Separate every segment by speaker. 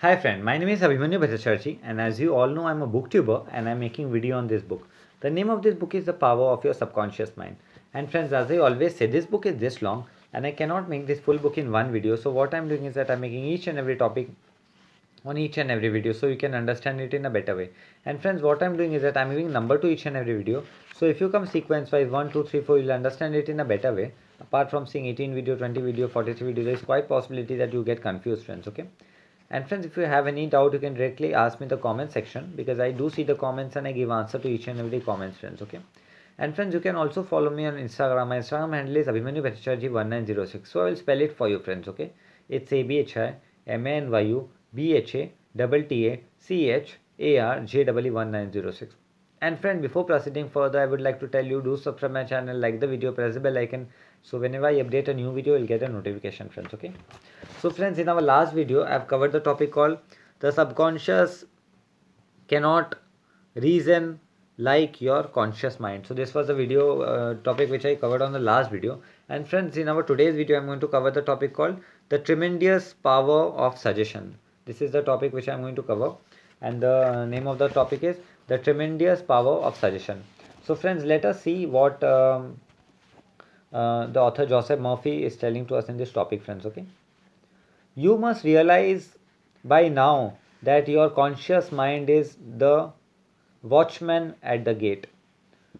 Speaker 1: Hi friend, my name is Abhimanyu Bhattacharjee and as you all know I'm a booktuber and I'm making video on this book. The name of this book is The Power of Your Subconscious Mind. And friends, as I always say, this book is this long and I cannot make this full book in one video. So what I'm doing is that I'm making each and every topic on each and every video so you can understand it in a better way. And friends, what I'm doing is that I'm giving number to each and every video. So if you come sequence wise 1, 2, 3, 4, you'll understand it in a better way. Apart from seeing 18 video, 20 video, 43 video, there is quite possibility that you get confused friends, okay? And friends, if you have any doubt, you can directly ask me in the comment section because I do see the comments and I give answer to each and every comments, friends. Okay. And friends, you can also follow me on Instagram. My Instagram handle is Abhimanyu Bhattacharjee 1906. So I will spell it for you, friends. Okay. It's ABHIMANYU BHATTACHARJE 1906. And friend, before proceeding further, I would like to tell you do subscribe my channel, like the video, press the bell icon. So whenever I update a new video, you'll get a notification, friends. Okay. So friends, in our last video, I've covered the topic called the subconscious cannot reason like your conscious mind. So this was the video topic which I covered on the last video. And friends, in our today's video, I'm going to cover the topic called the tremendous power of suggestion. This is the topic which I'm going to cover. And the name of the topic is the tremendous power of suggestion. So friends, let us see what the author Joseph Murphy is telling to us in this topic, friends. Okay. You must realize by now that your conscious mind is the watchman at the gate.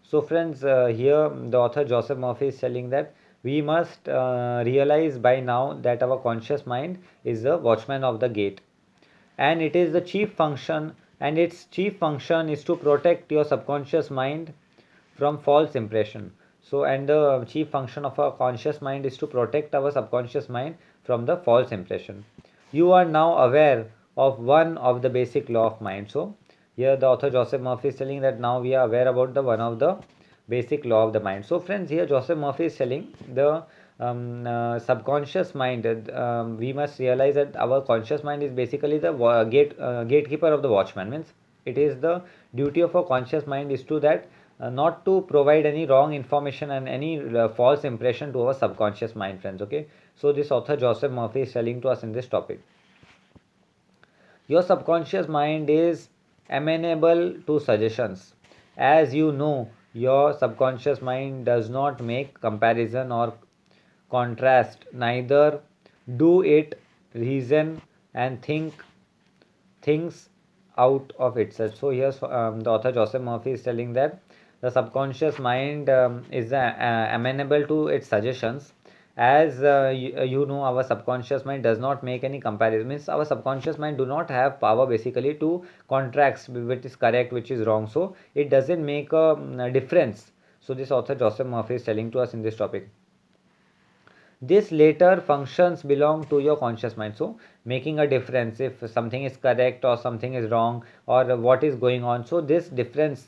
Speaker 1: So, friends, here the author Joseph Murphy is telling that we must realize by now that our conscious mind is the watchman of the gate, and it is the chief function, and its chief function is to protect your subconscious mind from false impression. So and the chief function of our conscious mind is to protect our subconscious mind from the false impression. You are now aware of one of the basic law of mind. So here the author Joseph Murphy is telling that now we are aware about the one of the basic law of the mind. So friends, here Joseph Murphy is telling the subconscious mind, we must realize that our conscious mind is basically the gatekeeper of the watchman. Means it is the duty of our conscious mind is to that not to provide any wrong information and any false impression to our subconscious mind, friends. Okay. So this author Joseph Murphy is telling to us in this topic, your subconscious mind is amenable to suggestions. As you know, your subconscious mind does not make comparison or contrast, neither do it reason and think things out of itself. So here's the author Joseph Murphy is telling that the subconscious mind is amenable to its suggestions. As you know, our subconscious mind does not make any comparison. Means our subconscious mind do not have power basically to contrast which is correct, which is wrong. So it doesn't make a difference. So this author Joseph Murphy is telling to us in this topic. This later functions belong to your conscious mind. So making a difference if something is correct or something is wrong or what is going on. So this difference,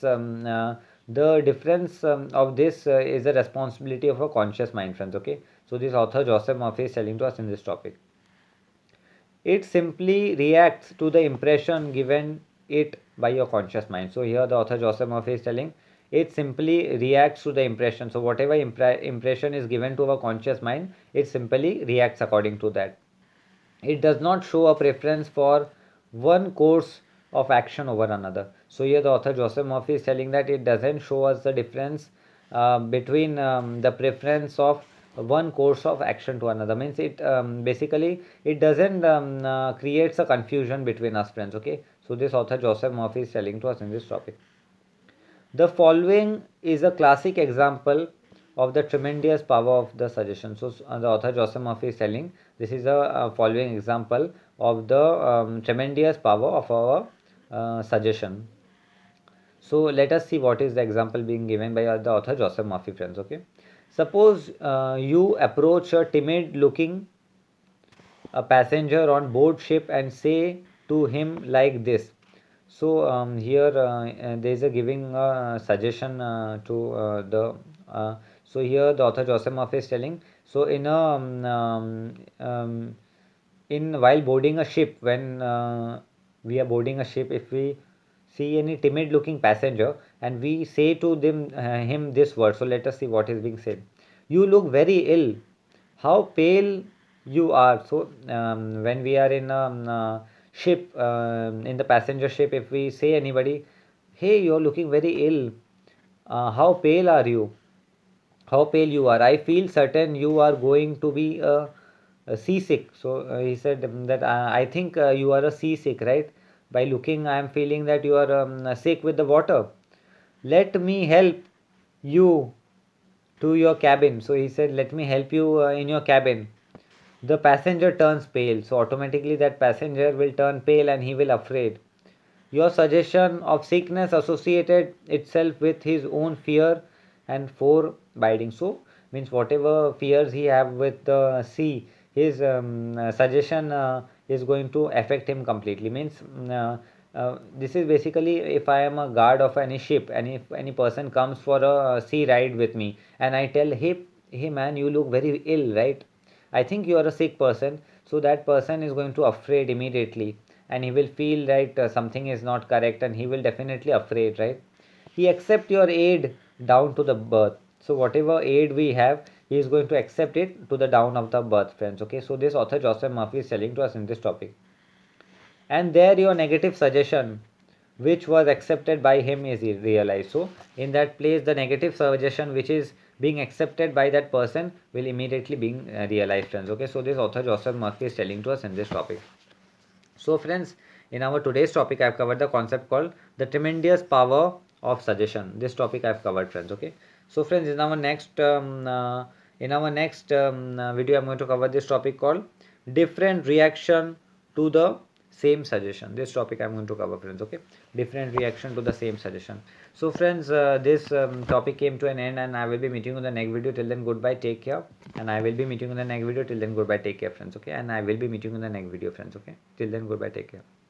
Speaker 1: the difference of this is a responsibility of a conscious mind, friends. Okay. So this author Joseph Murphy is telling to us in this topic. It simply reacts to the impression given it by your conscious mind. So here the author Joseph Murphy is telling it simply reacts to the impression. So whatever impression is given to our conscious mind, it simply reacts according to that. It does not show a preference for one course of action over another. So here the author Joseph Murphy is telling that it doesn't show us the difference between the preference of one course of action to another. Means it basically it doesn't creates a confusion between us, friends. Okay. So this author Joseph Murphy is telling to us in this topic. The following is a classic example of the tremendous power of the suggestion. So the author Joseph Murphy is telling this is a following example of the tremendous power of our suggestion. So let us see what is the example being given by the author Joseph Murphy, friends. Okay. Suppose you approach a timid looking a passenger on board ship and say to him like this. So here there is a giving suggestion to the so here the author Joseph Murphy is telling, so in a in while boarding a ship, when we are boarding a ship, if we see any timid looking passenger and we say to them him this word. So let us see what is being said. You look very ill, how pale you are. So when we are in a ship, in the passenger ship, if we say anybody, hey, you're looking very ill, how pale are you, how pale you are, I feel certain you are going to be a seasick. So he said that I think you are a seasick, right? By looking, I am feeling that you are sick with the water. Let me help you to your cabin. So he said, let me help you in your cabin. The passenger turns pale, so automatically that passenger will turn pale and he will afraid. Your suggestion of sickness associated itself with his own fear and foreboding. So means whatever fears he have with the sea, his suggestion is going to affect him completely. Means this is basically, if I am a guard of any ship and if any person comes for a sea ride with me and I tell, hey man, you look very ill, right? I think you are a sick person. So that person is going to afraid immediately and he will feel that something is not correct and he will definitely afraid, right? He accept your aid down to the birth. So whatever aid we have, he is going to accept it to the down of the birth, friends. Okay, so this author Joseph Murphy is telling to us in this topic. And there your negative suggestion which was accepted by him is realized. So in that place, the negative suggestion which is being accepted by that person will immediately being realized, friends. Okay, so this author Joseph Murphy is telling to us in this topic. So friends, in our today's topic, I've covered the concept called the tremendous power of suggestion. This topic I've covered, friends. Okay. So friends, in our next video, I'm going to cover this topic called different reaction to the same suggestion. This topic I'm going to cover, friends. Okay. Different reaction to the same suggestion. So friends, this topic came to an end, and I will be meeting you in the next video. Till then, goodbye, take care, and I will be meeting you in the next video. Till then, goodbye, take care, friends. Okay, and I will be meeting you in the next video, friends. Okay, till then, goodbye, take care.